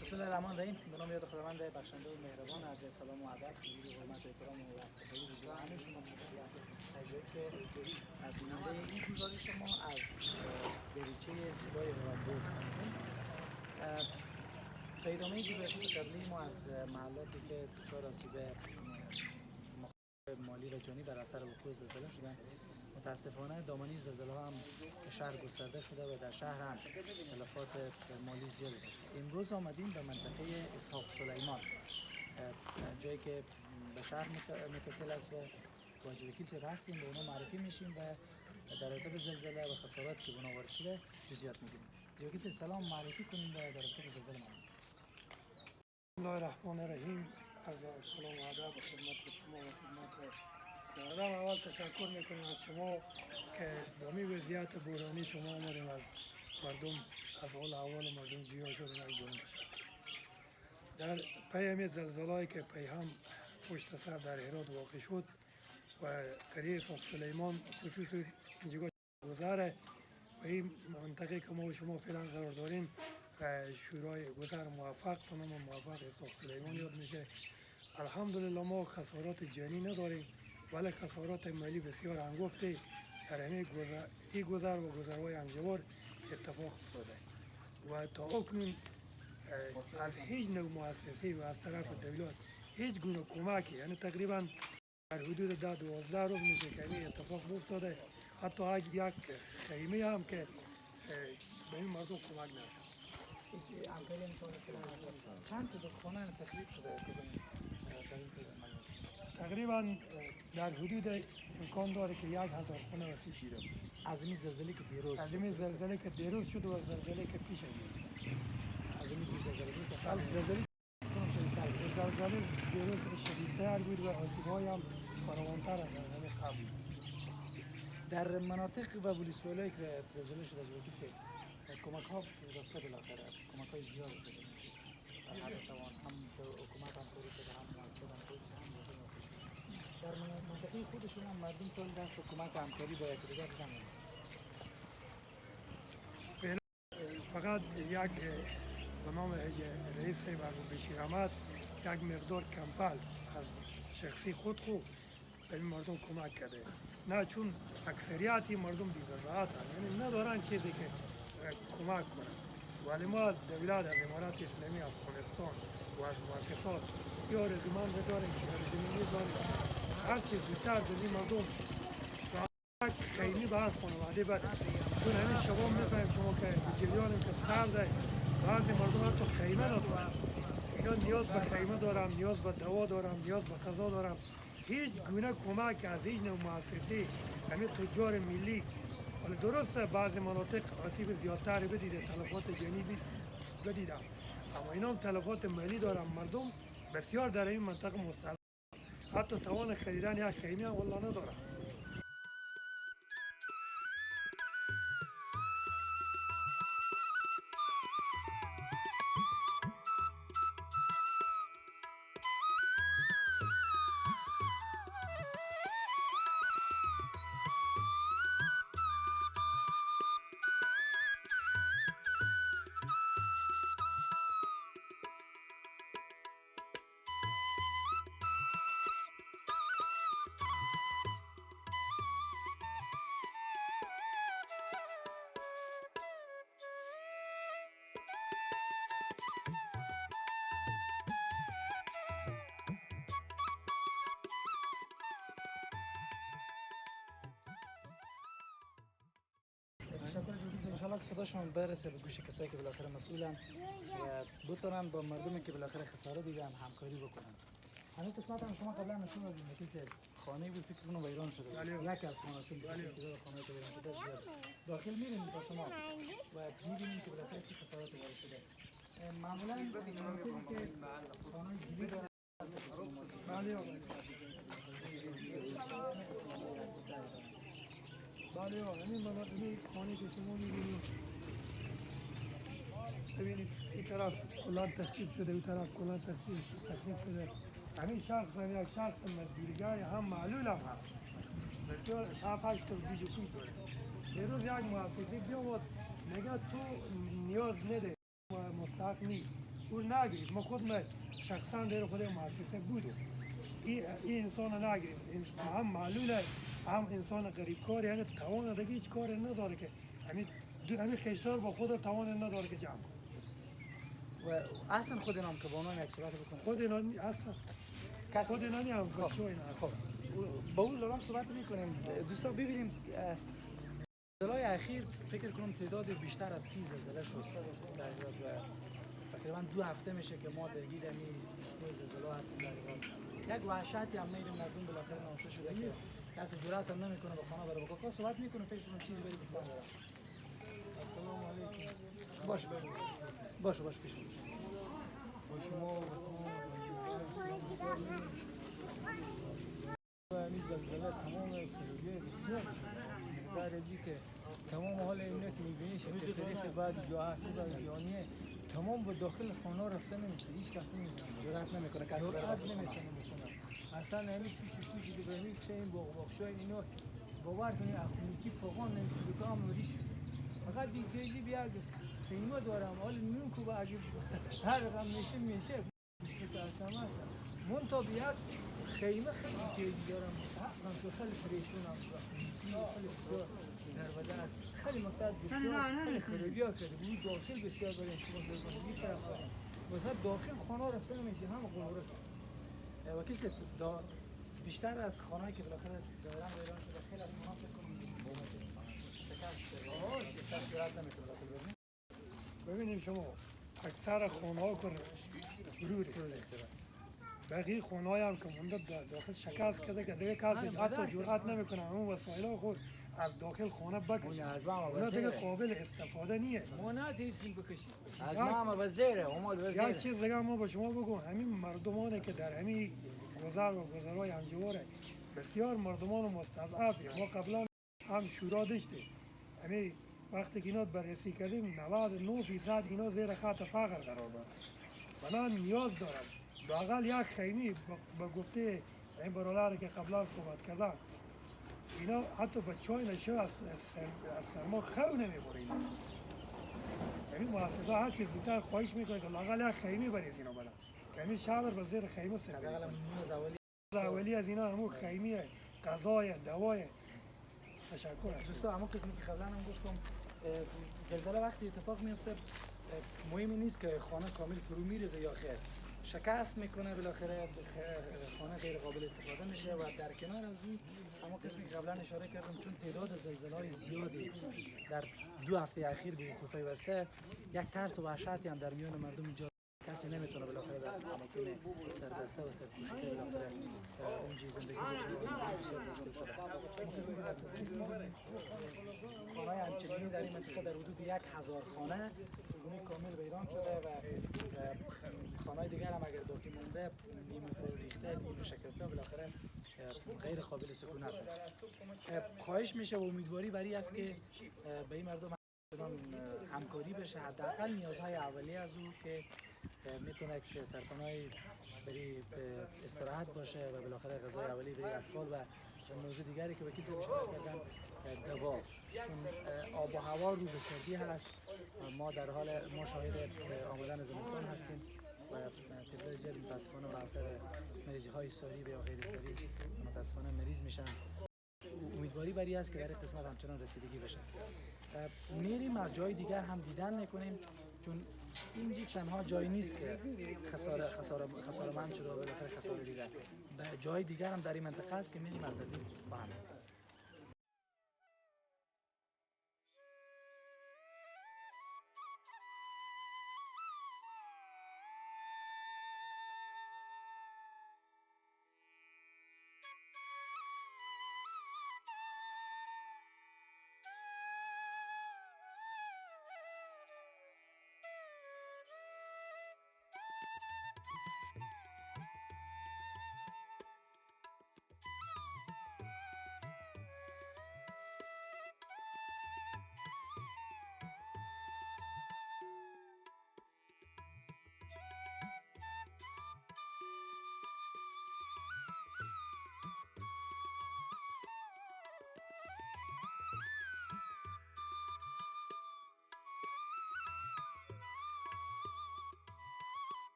بسم الله الرحمن الرحیم. به نام یاد خداوند بخشنده و مهربان. عرض سلام و ادب، حضور و حرمت و احترام و وقت بخیر حضور همه شما تجایی که بیننده این گزارش ما از دریچه زیبای هرانبورگ هستیم. در ادامه گزارش قبلی ما از محلاتی که دچار آسیب مالی و جانی بر اثر وقوع زلزله شدند، متاسفانه دامنه زلزله هم به شهر گسترده شده و در شهر هم تلفات مالی زیادی داشته. امروز آمدیم به منطقه اسحاق سلیمان، جایی که به شهر متصل است و واجد وکیل صاحب هستیم، به اونا معرفی میشیم و در رابطه به زلزله و خسارات که به اونا وارد شده جزئیات میگیریم. وکیل صاحب سلام، معرفی کنیم در رابطه به زلزله ما. بسم الله الرحمن الرحیم. از سلام و ادب خدمت شما و خدمت مردم. اول تشکر میکنیم از شما که با می وضعیت بحرانی شما آمدیم از مردم، از حال احوال مردم جویا شدیم. یک جان تشکر. در پی همین زلزله‌ای که پی هم پشت سر در هرات واقع شد و قریه اسحاق سلیمان خصوصی اینجا گذره و این منطقه که ما و شما فعلا قرار داریم شورای گذر موفق به نام موفق اسحاق سلیمان یاد میشه. الحمدلله ما خسارات جانی نداریم، ولی خسارات مالی بسیار هنگفته در همین گذر و گذرهای انجوار اتفاق افتاده و تا اکنون از هیچ نوع مؤسسه و از طرف دولت هیچ گونه کمکی، یعنی تقریبا در حدود 10-12 روز میشه که این اتفاق افتاده. حتی یک خیمه هم که به این مردم کمک نشد. چند تا خانه تخریب شده تقریبا در حدود امکان داره که 1000 خانه آسیب دیده. از این زلزله که دیروز از این زلزله که دیروز شد و زلزله که پیش از از این پیش زلزله زلزله زلزله دیروز شدیدتر بود و آسیب‌های هم فراوان‌تر از زلزله قبل. در مناطق و ولسوالی‌هایی که زلزله شده وکیل کمک ها رفته بالاخره، کمک های زیاد شده. هر توان هم حکومت هم کاری شده، هم مؤسسات هم کاری شده، هم در منطقه خودشون هم مردم کل دست به کمک و همکاری با یکدیگر بدن. فقط یک به نام رئیس مرحوم بشیر احمد یک مقدار کمپل از شخصی خود به این مردم کمک کرده. نه چون اکثریت مردم بی‌وضاحت هستند، یعنی ندارن چیزی که کمک کنند. ولی ما از دولت، از امارات اسلامی افغانستان و از مؤسسات یا رزومند داریم که رزومندی داریم هر چیز زودتر به این مردم یک خیلی به هر خانواده بده. چون همین شما میفهمید شما که جریان که سرده بعضی مردم حتی خیمه ندارن. اینا نیاز به خیمه دارم، نیاز به دوا دارم، نیاز به غذا دارم. هیچ گونه کمک از هیچ نوع مؤسسه همین تجار ملی، ولی درسته بعضی مناطق آسیب زیادتر بدیده، تلفات جانی بدیدم، اما اینا هم تلفات مالی دارم. مردم بسیار در این منطقه مستضعف، حتی توان خریدن یک خیمه هم والله ندارم. تشکر جزیل. انشالله که صداشون برسه به گوش کسایی که بالاخره مسئولن و بتونن با مردمی که بالاخره خسارت دیدن همکاری بکنن. همین قسمت هم شما قبلا نشون دادید که خانه بود فکر کنم ویران شده. یکی از خانه چون تعداد خانه‌ای که ویران شده زیاد. داخل میریم با شما و می‌بینیم که بالاخره چه خسارتی وارد شده. معمولاً مناطقی که خانه‌های گیری دارن بله همین خانه که شما می‌بینید، ببینید این طرف کلان تخریب شده، این طرف کلان تخریب شده. همین شخص هم یک شخص مزدورگر هم معلول هم هست. بسیار 7-8 تا بیج پول داره. دیروز یک مؤسسه بیامد میگه تو نیاز نده، مستحق نیست. او نگرفت. ما خود ما شخصا در خود مؤسسه بودم. این انسان نگرفت. هم معلوله هم انسان غریب کاری، یعنی توان دیگه هیچ کاری نداره که همین خشدار با خود توان نداره که جمع کنه. و اصلا خود نام که با اونها یک صحبت بکنه. خود اینا اصلا خود اینا هم بچه اینا خب با اون لرام صحبت میکنیم. دوستا ببینیم زلزله اخیر فکر کنم تعداد بیشتر از 30 زلزله شد. تقریبا 2 هفته میشه که ما درگیر این زلزله هستیم. یک وحشتی هم میریم مردم بالاخره نامسته شده که کسی جرأت هم نمیکنه به خانه بره. با کاکا صحبت میکنه فکر کنم چیزی بری گفتن داره. السلام علیکم. باشه پیش برو. این زلزله تمام خروجی بسیار درجی که تمام حال اینه که میبینی شکل بعد جا هست و جانیه تمام به داخل خانه رفته نمیشه. هیچ کسی نمیشه جرأت نمیکنه کسی بره جرأت نمیکنه بکنه. اصلا همین چیزی که بهمی چه این باغبخشای اینا باور کنی اخونیکی فوقان نمیشه که آموریش فقط دیگه بیا خیمه دارم حال نون کو با اگه هر رقم میشه اصلا من تا بیاد خیمه خیلی تیزی دارم من تو خیلی پریشونم خیلی بسیار در بدن خیلی مقصد بسیار خیلی خریبی ها کرده بود داخل بسیار برای انتقال بکنم یک طرف دارم مثلا داخل خانه رفته نمیشه همه خونه رفته وکیل سید بیشتر از خانه‌ای که بالاخره ظاهراً ویران شده خیلی از اونها فکر کنم ببینید شما اکثر خانه ها که فرو ریخته بقیه خانه هم که مونده داخل شکست کرده که دیگه کسی حتی جرأت نمیکنه اون وسایل خود از داخل خانه بکشه. اونا دیگه قابل استفاده نیست. ما نتونستیم بکشیم از ما هم وزیره اومد وزیره. یک چیز دیگه ما به شما بگم همین مردمانی که در همین گذر و گذرهای همجواره بسیار مردمان مستضعفی. ما قبلا هم شورا داشتیم همین وقتی که اینا بررسی کردیم 99% اینا زیر خط فقر قرار دارن. بنابراین نیاز دارن لااقل یک خیمه به گفته این برادری که قبلا صحبت کردن اینا حتی به چای نشه از سرما خو نمیبره. یعنی مؤسسه هر کی زودتر خواهش میکنه که لااقل یک خیمه بریز اینا بدن که همین شهر به زیر خیمه سر اولی از اینا همون خیمه غذای دوای. تشکر. دوستا همون قسمی که قبلا هم گفتم زلزله وقتی اتفاق میفته مهمی نیست که خانه کامل فرو میریزه یا خیر شکست میکنه بالاخره خانه غیر قابل استفاده میشه و در کنار از اون همون قسمی که قبلا اشاره کردم چون تعداد زلزله‌های زیادی در 2 هفته اخیر به وقوع پیوسته یک ترس و وحشتی هم در میان مردم ایجاد کسی نمیتونه بالاخره در اماکن سربسته و سرپوشیده بالاخره اونجا زندگی بکنه بسیار مشکل شده. خانه‌های همچنینی در این منطقه در حدود 1000 خانه کامل ویران شده و خانه‌های دیگر هم اگر باقی مونده نیمه فرو ریخته نیمه شکسته بالاخره غیر قابل سکونت است. خواهش میشه و امیدواری بر این است که به این مردم همکاری بشه حداقل نیازهای اولیه از او که میتونه که سرپناهی برای استراحت باشه و بالاخره غذای اولیه برای اطفال و موضوع دیگری که وکیل صاحب اشاره کردن دوا چون آب و هوا رو به سردی هست ما شاهد آمدن زمستان هستیم و طفلای زیاد متاسفانه به اثر مریضی های ساری و یا غیر ساری متاسفانه مریض میشن. امیدواری بری است که در این قسمت همچنان رسیدگی بشه. میریم از جای دیگر هم دیدن میکنیم چون اینجا تنها جایی نیست که خساره‌مند شده و بالاخره خساره دیده. جای دیگر هم در این منطقه است که میریم از نزدیک با هم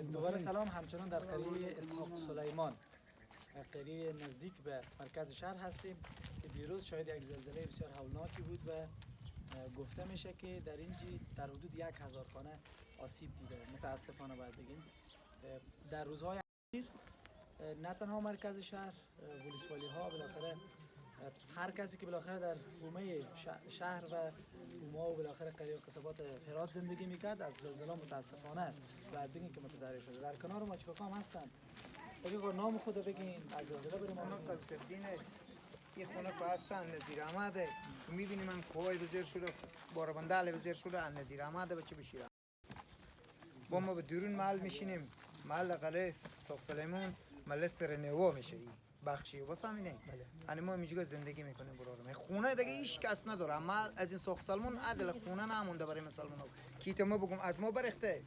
دوباره سلام. همچنان در قریه اسحاق سلیمان، قریه نزدیک به مرکز شهر هستیم که دیروز شاهد یک زلزله بسیار هولناکی بود و گفته میشه که در اینجی در حدود 1000 خانه آسیب دیده. متاسفانه باید بگیم در روزهای اخیر نه تنها مرکز شهر، ولسوالی ها، بالاخره هر کسی که بالاخره در حومه شهر و حومه و بالاخره قریه و قصبات هرات زندگی میکرد از زلزله متاسفانه باید بگیم که متضرر شده. در کنار ما چیکار هستن؟ بگید نام خود بگین، از زلزله بریم. من قبس‌الدینه، این خونه پاستان نظیر احمده. میبینی من کوهای بزیر شده، باربندال بزیر شده، نظیر احمده بچه بشیر. با ما به درون محل میشینیم، محل قلعه ساق سلیمان، محل سرنوا میشه این بخشی و بفهمینه. یعنی ما اینجا زندگی میکنیم برای خونه دیگه هیچ کس نداره. اما از این ساق سلیمان عدل خونه نمونده برای مسلمان ها. کیت ما بگم از ما برخته،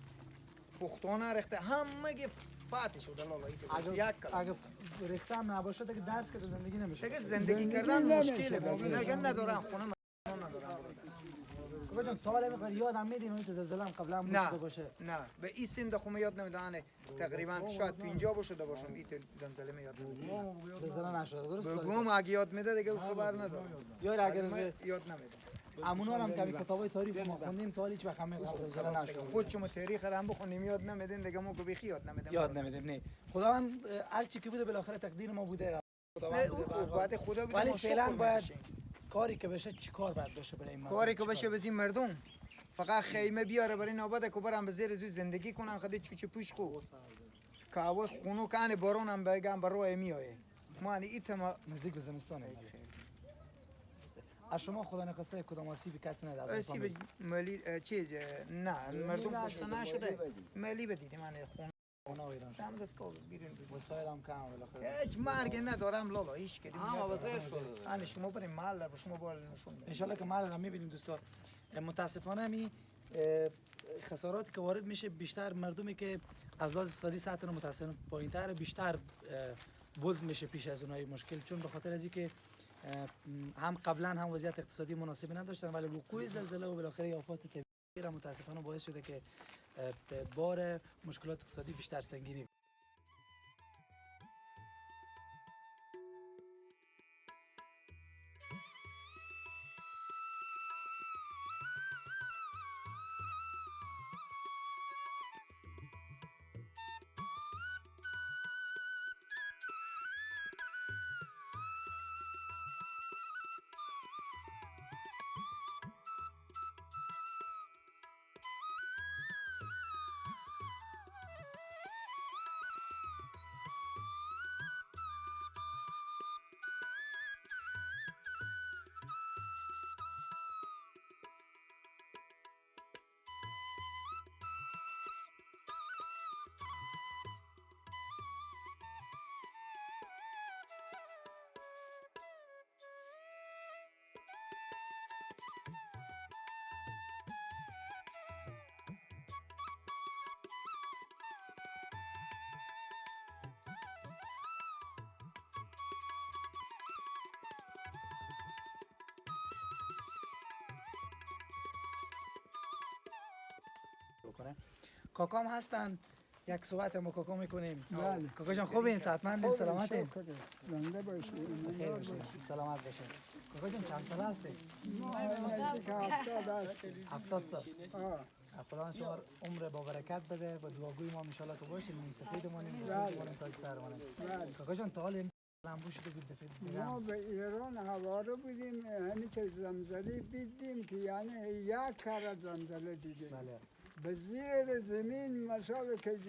پختانه رخته، همه فاتح شده لالا. اگه ریخته هم نباشه دیگه درس که زندگی نمیشه. دیگه زندگی کردن مشکله. دیگه ندارم خونه ندارم. کجا جان سوال میکنه یادم میدین اون زلزله هم قبلا بوده باشه؟ نه به این سند خونه یاد نمیدانه. تقریبا شاید 50 باشه باشم این زلزله یاد نمیدانه. زلزله نشده درست؟ بگم اگه یاد میده دیگه خبر نداره. یا اگر یاد نمیده. امونا هم که کتابای تاریخ ما خوندیم تا هیچ وقت همه زلزله نشده. خود شما تاریخ هم بخونیم یاد نمیدین دیگه ما که یاد نمیدیم. یاد نمیدیم. نه خداوند هر چی که بوده بالاخره تقدیر ما بوده. نه او خوب باید خدا بده. ولی فعلا باید کاری که بشه چیکار باید بشه برای این کاری که بشه بزین مردم فقط خیمه بیاره برای نوبت که برام به زیر زندگی کنن خدای چوچه پوش خو کاوه خونو کانه بارون هم بگم برای میایه ما یعنی ایتما نزدیک به زمستانه. از شما خدا نخواسته کدام آسیبی کسی نداره از آسیب مالی چیز نه مردم کشته نشده مالی بدید من خون اونا ویران شد. هم دست کو بیرون وسایل هم کم بالاخره. هیچ مرگ ندارم لالا هیچ کدی انا شما بریم محل شما بال نشون ان شاء الله که محل هم میبینیم دوستان. متاسفانه می خساراتی که وارد میشه بیشتر مردمی که از لحاظ اقتصادی سطح متاسفانه پایین‌تر بیشتر بولد میشه پیش از اونای مشکل، چون به خاطر از اینکه هم قبلا هم وضعیت اقتصادی مناسبی نداشتن ولی وقوع زلزله و بالاخره آفات طبیعی متاسفانه باعث شده که بار مشکلات اقتصادی بیشتر سنگینی. بکنه. کاکام هستن، یک صحبت با کاکا میکنیم. بله. کاکا جان خوبین؟ صحتمندین؟ سلامتین؟ زنده باشید. خیر باشین. سلامت باشین. کاکا جان چند ساله هستین؟ نزدیک 70 هستیم. 70 سال. آه. خدا شما عمر با برکت بده و دعاگوی ما ان شاء الله که باشین. می سفیدمونیم تا سرمونیم. بله. کاکا جان تا حال لامبو شده بود دفعه ما به ایران هواره بودیم، همین که زمزله دیدیم که یعنی یک کار زمزله دیدیم. بله. به زیر زمین مثلا که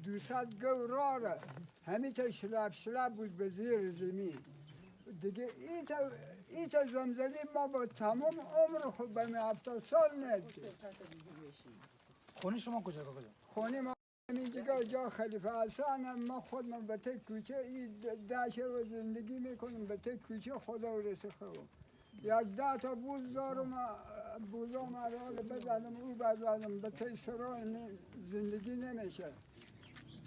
200 گو راره همین که شلب بود به زیر زمین دیگه. این تا زمزله ما با تمام عمر خود به 70 سال ندید. خونه شما کجا کاکا جان؟ خونه ما همین دیگه جا خلیفه حسن، ما خودم به ته کوچه این دشه و زندگی میکنیم، به ته کوچه خدا رسخه. یک 10 تا بوز دارم، بوزا مرال بزنم او بزنم، به ته سرای زندگی نمیشه،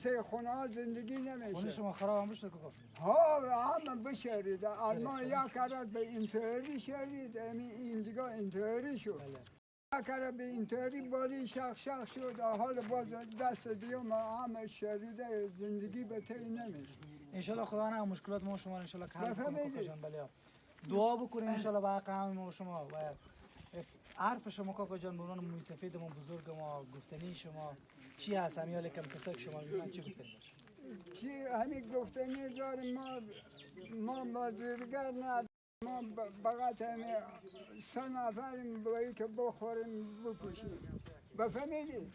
ته خونه ها زندگی خونه نمیشه. شما خراب هم بشه کاکا؟ ها همه بشرید، ما یک کرد به انتحاری شرید، این دیگه انتحاری شد. اگر به اینطوری باری شخ شد حال باز دست دیگه همه شریده زندگی به تی نمیشه. انشالله خدا نه مشکلات ما شما انشالله که حل کنه بفهمید. کاکا جان. بله دعا بکنیم انشالله با حق همه ما شما و حرف شما کاکا جان به عنوان موی سفید ما بزرگ ما گفتنی شما چی هست همیال کم کسایی که شما میبینن چی گفتنی باشه؟ چی همین گفتنی داریم ما بازرگر نداریم. ما فقط همین 3 نفریم باید که بخوریم بکشیم. بفهمیدی؟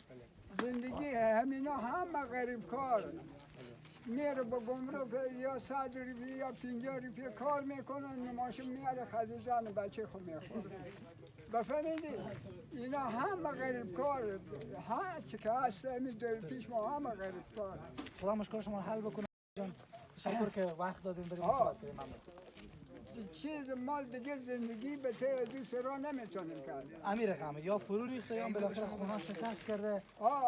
زندگی همینا همه غریب کار میره با گمرک یا 100 روپیه یا 50 روپیه کار میکنه نماشون میاره خریدن بچه خود میخوره. بفهمیدی؟ اینا همه غریب کار هر چی که هست همین در پیش ما همه غریب کار. خدا مشکل شما رو حل بکنه جان. تشکر که وقت دادیم بریم صحبت کنیم. ممنون. چیز مال دیگه زندگی به ته دوست را نمیتونیم کرد. امیر خامه یا فرو ریخته یا بالاخره خونه شکست کرده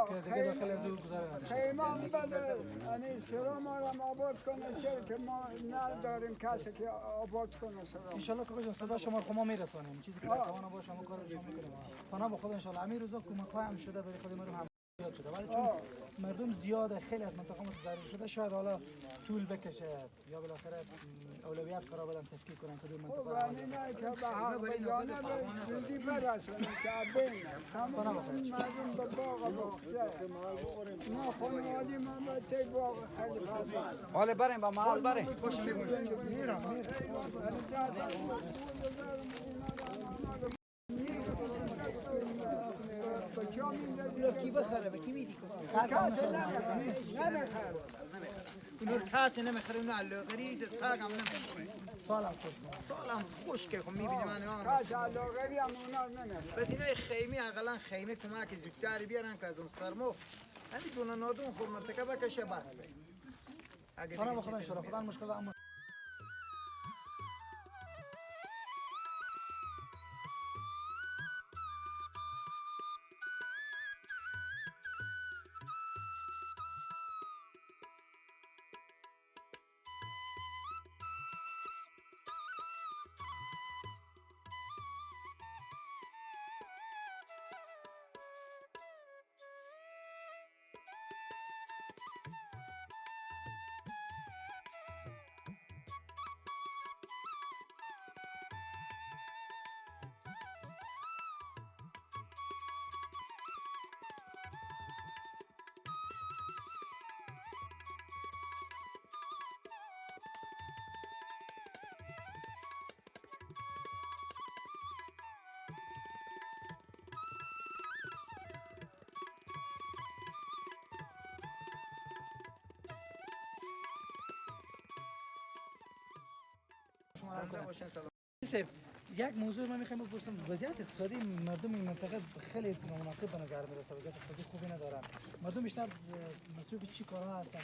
که دیگه داخل از او گذاره نداشته. خیمان بده یعنی سرا ما را آباد کنه چرا که ما نداریم کسی که آباد کنه سرا. انشالله کاکا جان صدا شما رو خما میرسونیم چیزی که توان باشه شما کار شما میکنیم. پناه به خدا انشالله امیر روزا کمک‌های هم شده برای خود ما رو هم زیاد شده ولی چون مردم زیاده خیلی از منطقه ما ضرر شده شاید حالا طول بکشه یا بالاخره اولویت قرار بدن تفکیک کنن کدوم منطقه خب همینه که به حق جانب زندگی برسونیم که بین تمام مردم به باغ بخشه ما خانوادی ما به تی باغ خیلی خواستیم. حالا بریم با محل بریم. کی بخره به کی میدی؟ نمیخره. اونور کسی نمیخره اونو علاقری ده ساق هم نمیخره سالم خشکه خب میبینی من کاش علاقری هم اونا نمیخره. بس اینای خیمی اقلا خیمه کمک زودتری بیارن که از اون سرمو همین دونه نادون خور مرتکه بکشه بسه اگه پناه به دیگه خدا چیزی انشالله خدا مشکل اما زنده باشن سلام. یک موضوع من میخوام بپرسم وضعیت اقتصادی مردم این منطقه خیلی نامناسب به نظر میرسه وضعیت اقتصادی خوبی ندارن مردم بیشتر مصروف چی کارها هستن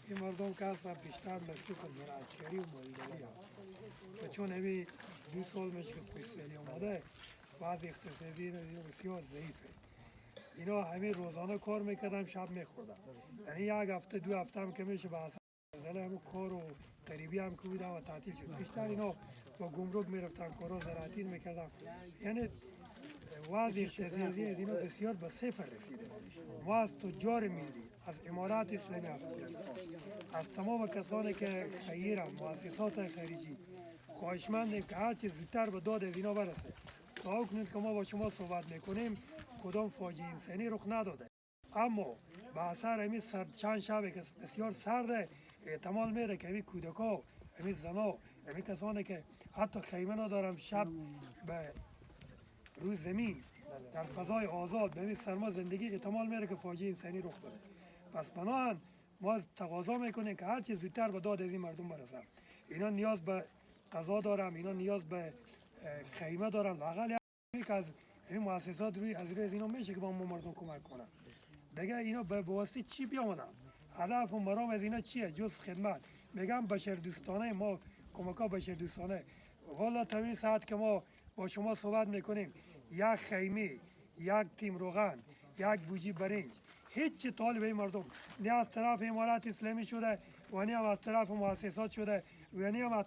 این مردم که هستن بیشتر مصروف زراعتگری و مالداری هستند. چون همین 2 سال میشه که پشتسالی اومده وضع اقتصادی اینا بسیار ضعیفه. اینا همین روزانه کار میکردن شب میخوردن. یعنی یک هفته 2 هفته هم که میشه به اصلا زل همون کار و غریبی هم که بودن و تعطیل شد. بیشتر اینا با گمرک میرفتن کارا زراعتی میکردن. یعنی وضع اقتصادی از اینا بسیار به صفر رسیده. ما از تجار ملی از امارات اسلامی افغانستان از تمام کسانی که خیرن مؤسسات خارجی خواهشمندیم که هر چیز زودتر به داد از اینا برسه. تا اکنون که ما با شما صحبت میکنیم کدام فاجعه انسانی رخ نداده اما به اثر همین چند شب که بسیار سرده احتمال میره که همین کودکا همین زنا همین کسانی که حتی خیمه ندارن شب به روی زمین در فضای آزاد به همین سرما زندگی احتمال میره که فاجعه انسانی رخ بده. پس بنابراین ما تقاضا میکنیم که هر چیز زودتر به داد از این مردم برسن. اینا نیاز به غذا دارن، اینا نیاز به خیمه دارن، لااقل یک از این مؤسسات روی از اینا میشه که با ما مردم کمک کنن. دیگه اینا به واسطه چی بیامدن؟ هدف و مرام از اینا چیه جز خدمت؟ میگم بشردوستانه ما کمک‌ها بشردوستانه. والا تمام ساعت که ما با شما صحبت میکنیم یک خیمه، یک تیم روغن، یک بوجی برنج هیچ طالب این مردم نه از طرف امارات اسلامی شده و نه از طرف مؤسسات شده و نه از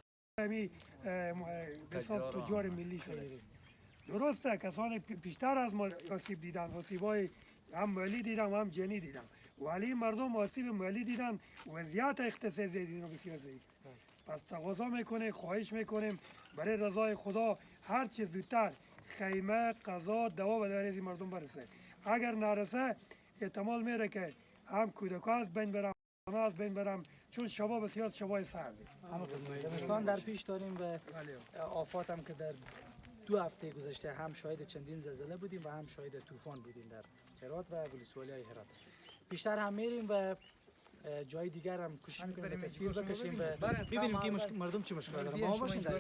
طرف تجار ملی شده. درسته کسانی بیشتر از ما آسیب دیدن، آسیبای هم مالی دیدن و هم جنی دیدن، ولی مردم آسیب مالی دیدن وضعیت اقتصادی دیدن بسیار ضعیف. پس تقاضا میکنه، خواهش میکنیم برای رضای خدا هر چیز زودتر خیمه، غذا، دوا به دریز مردم برسه. اگر نرسه احتمال میره که هم کودکان از بین برم، از بین برم، چون شبا بسیار شبای سردی. همه زمستان در پیش داریم و آفات هم که در 2 هفته گذشته هم شاهد چندین زلزله بودیم و هم شاهد طوفان بودیم در هرات و ولسوالی هرات. بیشتر هم میریم و جای دیگر هم کوشش میکنیم تصویر بکشیم و ببینیم که مردم چه مشکل دارن. ما باشیم در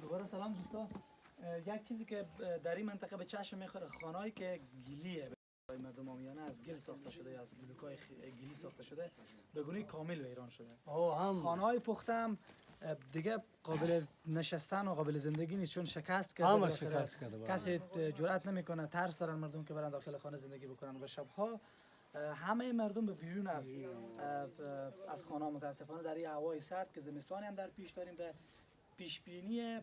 دوباره سلام دوستان. یک چیزی که در این منطقه به چشم میخوره خانه‌ای که گلیه برای مردم عامیانه از گل ساخته شده، از بلوک‌های گلی ساخته شده، به گونه کامل ویران شده. خانه‌های پخته هم دیگه قابل نشستن و قابل زندگی نیست چون شکست کرده. کسی جرئت نمیکنه، ترس دارن مردم که برن داخل خانه زندگی بکنن و شبها همه مردم به بیرون از خانه متاسفانه در این هوای سرد که زمستانی هم در پیش داریم و پیش بینی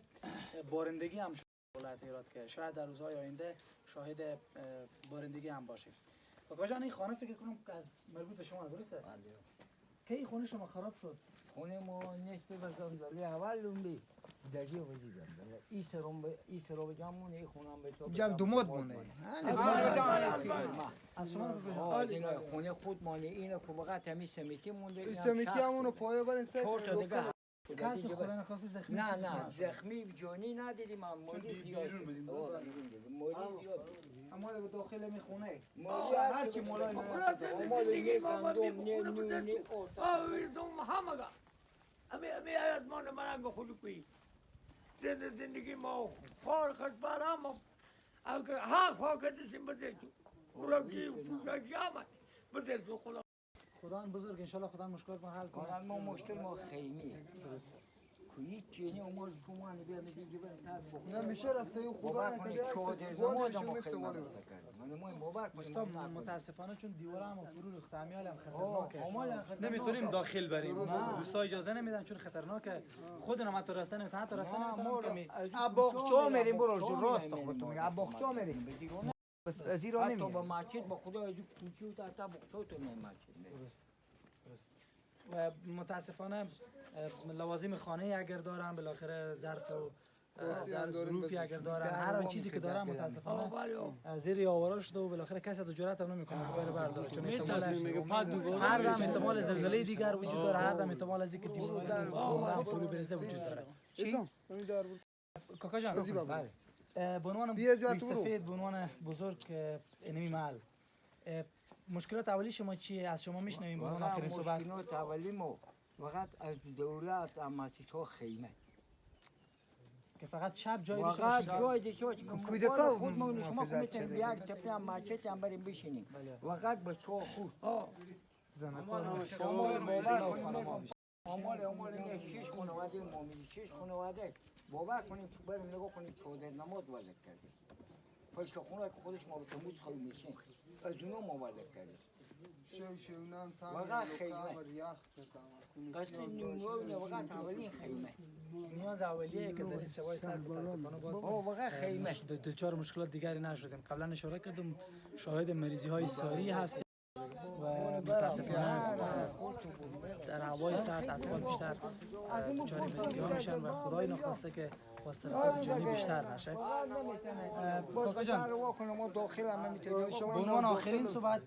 بارندگی هم شده ولایت هرات که شاید در روزهای آینده شاهد بارندگی هم باشیم. کاکا جان این خانه فکر کنم که از مربوط به شما درسته؟ بله. کی خونه شما خراب شد؟ خونه ما نصف بزنزلی اول لومبی درجه وزی زنزله ای سرو بجامون ای خونم به تو جمع دومات مونه. از شما خونه خود مانه اینو که بقیه تمی سمیتی مونده سمیتی همونو پایه برین سه کسی خدا نخواسته زخمی نه زخمی جانی ندیدیم اما مولی زیاد مولی زیاد اما به داخل می خونه مولی هرچی مولا مولی یک گندم نی دوم همه امی آیت ما نمرنگ خودی کوی زندگی ما فارغ از برام اگر ها خواهد دستیم بده تو خوراکی پوشاکی آمد بده تو خدا بزرگ انشالله خدا مشکلات ما حل کنه. ما مشکل ما خیمی درست کوی چینی اومد شما نبیا میگی برن تا بخور نمیشه رفته این خدا نکنه چادر نماز ما خیلی من ما باور دوستان متاسفانه چون دیوار هم فرو ریخته امیال هم خطرناکه نمیتونیم داخل بریم دوستا اجازه نمیدن چون خطرناکه خودنا ما تو راسته نمیتونن تا راسته نمیتونن اباخچا میریم برو راست خودت میگه اباخچا میریم بس از ایران تو با نمیاد مسجد با خدا از کوچی و تا بخطو تو نه مسجد درست و متاسفانه لوازم خانه اگر دارن بالاخره ظرف و ظروفی اگر دارن هر چیزی که دارن متاسفانه زیر آوارا شده و بالاخره کسی تو جرأت هم نمیکنه که بره برداره چون هر دم احتمال زلزله دیگر وجود داره، هر دم احتمال از اینکه دیوار فرو بریزه وجود داره. چی کاکا جان بله به عنوان سفید به عنوان بزرگ اینمی محل مشکلات اولی شما چیه؟ از شما میشنویم به عنوان آخرین صحبت. مشکلات اولی ما فقط از دولت و مؤسسات خیمه که فقط شب جای واقعا داشته باشه. جای دیگه باشه که کودکا خود ما شما محافظت میتونیم شده. یک تپه هم ماچت هم بریم بشینیم بله. واقعا بچه ها خوب زنکار شما باور کنید آمال نه 6 خانواده مومنی 6 خانواده باور کنید که بریم نگاه کنید چوده نماز وارد کردیم پشت خونه که خودش ما به تموز خیلی میشیم از اونو ما وارد کردیم واقعا خیمه قصد نیمروی واقعا اولین خیمه نیاز اولیه که در سوای سر متاسفانه باز واقعا خیمه دچار مشکلات دیگری نشدیم. قبلا اشاره کردم شاهد مریضی های ساری هستیم و متاسفانه در هوای سرد اطفال بیشتر دچار مریضی ها میشن و خدای نخواسته که باز تلفات جانی بیشتر نشه. کاکا جان ما داخل هم میتونیم به عنوان آخرین صحبت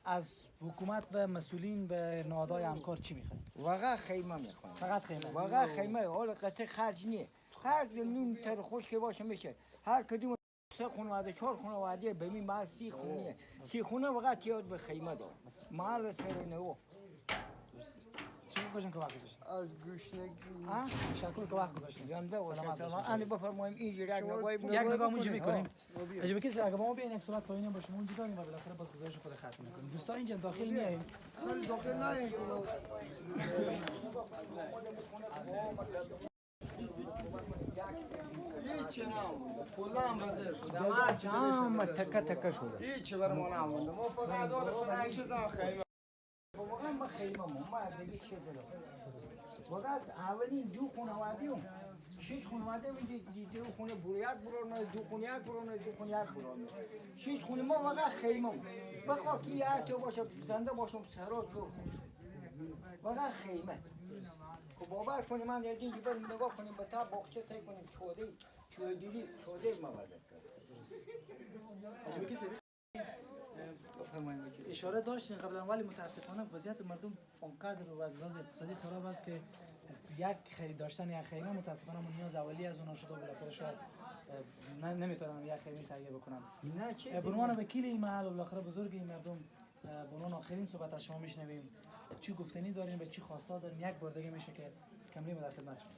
از حکومت و مسئولین و نهادهای همکار چی میخواین؟ واقعا خیمه میخوام فقط خیمه. واقعا خیمه حالا قصه خرج نیه هر نون تر خوش که باشه میشه هر کدوم 3 خانواده 4 خانواده به این محل 30 خونه 30 خونه واقعا یاد به خیمه دار محل سر نو چی میگوشن که وقت داشتین؟ از گوشنگی تشکر که وقت گذاشتین. زنده و سلامت سلام باشین. انا بفرماییم اینجوری یک نگاهی یک نگاه اونجا میکنیم. بیا. اجازه کسی اگه ما بیاین یک صحبت پایینی با شما اونجا داریم و بالاخره باز گزارش خود ختم میکنیم. دوستان اینجا داخل میاییم. خیلی داخل نه هیچ نه کلا هم وزیر شده هم تکه تکه شده هیچ برای ما نمونده ما فقط دور خدا چیز هم خیمه واقعا ما خیمه ما دیگه چیز واقعا اولین 2 خانواده 6 خانواده دیگه 2 خونه بوریات برونه 2 خونه یک برونه 2 خونه یک برونه 6 خونه ما واقعا خیمه بخوا کی یا تو باشه زنده باشم سرات رو واقعا خیمه خب باور کنیم من یه دیگه بریم نگاه کنیم به تا باغچه سعی کنیم چوده ما وارد اجازه کسی اشاره داشتین قبلا ولی متاسفانه وضعیت مردم اونقدر و از لحاظ اقتصادی خراب است که داشتن یک خیمه متاسفانه من نیاز اولیه از اونها شده و بالاخره شاید نمیتونم یک خیمه تهیه بکنم. نه چه به عنوان وکیل این محل و بالاخره بزرگ این مردم به عنوان آخرین صحبت از شما میشنویم چی گفتنی دارین و چی خواستا دارین یک بار دیگه میشه که کمری در خدمت شما.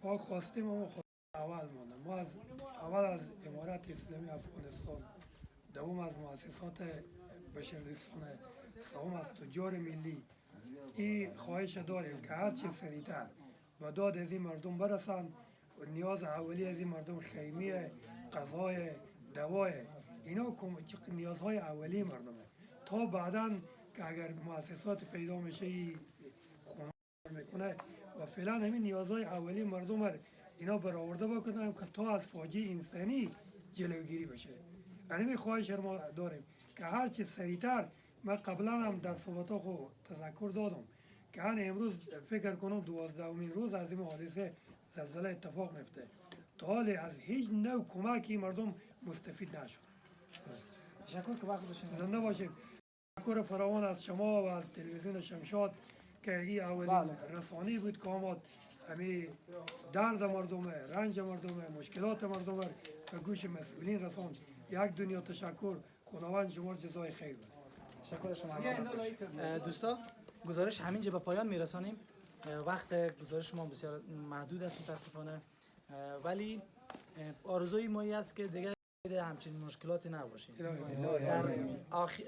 ما خواستیم و اول مانده ما از اول از امارت اسلامی افغانستان دوم از مؤسسات بشردوستان سوم از تجار ملی این خواهش داریم که هرچی سریعتر و داد از این مردم برسن و نیاز اولی از این مردم خیمه غذای دوای اینا نیازهای اولی مردمه تا بعدا که اگر مؤسسات پیدا میشه خونه میکنه و فعلا همین نیازهای اولی مردم اینا برآورده بکنن که تا از فاجعه انسانی جلوگیری بشه. همین خواهش ما داریم که هر چه سریعتر من قبلا هم در صحبت‌ها خود تذکر دادم که امروز فکر کنم 12مین روز از این حادثه زلزله اتفاق میفته تا حال از هیچ نوع کمکی مردم مستفید نشد. تشکر که وقت داشتین. زنده باشید. تشکر فراوان از شما و از تلویزیون شمشاد که این اولین رسانه‌ای بود که آمد همین درد مردم، رنج مردم، مشکلات مردم به گوش مسئولین رساند. یک دنیا تشکر. خداوند شما جزای خیر بده. تشکر شما. دوستا گزارش همینجا به پایان میرسانیم. وقت گزارش ما بسیار محدود است متاسفانه ولی آرزوی ما است که دیگر همچین مشکلاتی نباشیم.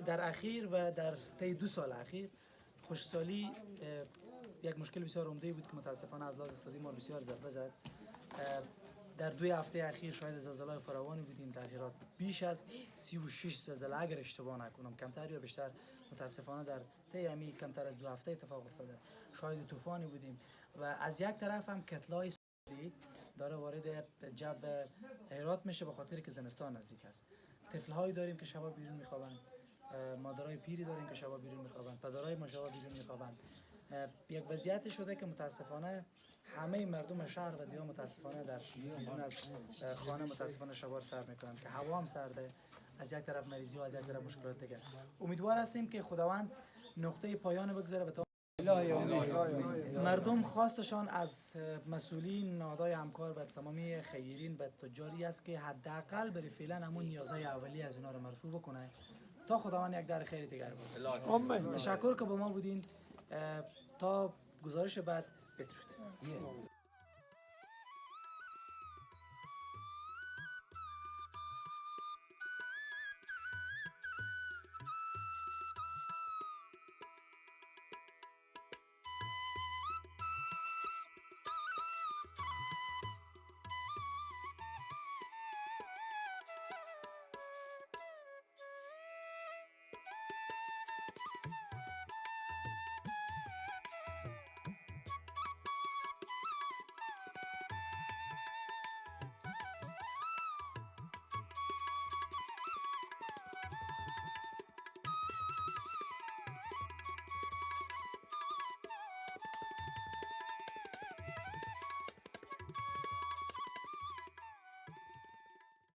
در اخیر و در طی 2 سال اخیر خوشسالی یک مشکل بسیار عمده بود که متاسفانه از لحاظ اقتصادی ما بسیار ضربه زد. در 2 هفته اخیر شاهد زلزله فراوانی بودیم در هرات بیش از 36 زلزله اگر اشتباه نکنم کمتر یا بیشتر متاسفانه در طی همین کمتر از 2 هفته اتفاق افتاده. شاهد طوفانی بودیم و از یک طرف هم کتلای سردی داره وارد جو هرات میشه به خاطر که زمستان نزدیک است. طفل‌هایی داریم که شبا بیرون میخوابند، مادرای پیری داریم که شبا بیرون میخوابند، پدرای ما شبا بیرون میخوابند. یک وضعیت شده که متاسفانه همه مردم شهر و دیار متاسفانه در بیرون از خانه متاسفانه شبا سر میکنند که هوا هم سرده، از یک طرف مریضی و از یک طرف مشکلات دیگر. امیدوار هستیم که خداوند نقطه پایان بگذاره به مردم. خواستشان از مسئولین نهادهای همکار و تمامی خیرین و تجاری است که حداقل برای فعلا همون نیازهای اولیه از اینا رو مرفوع بکنه تا خداوند یک در خیر دیگر بود. تشکر که با ما بودین. تا گزارش بعد بدرود.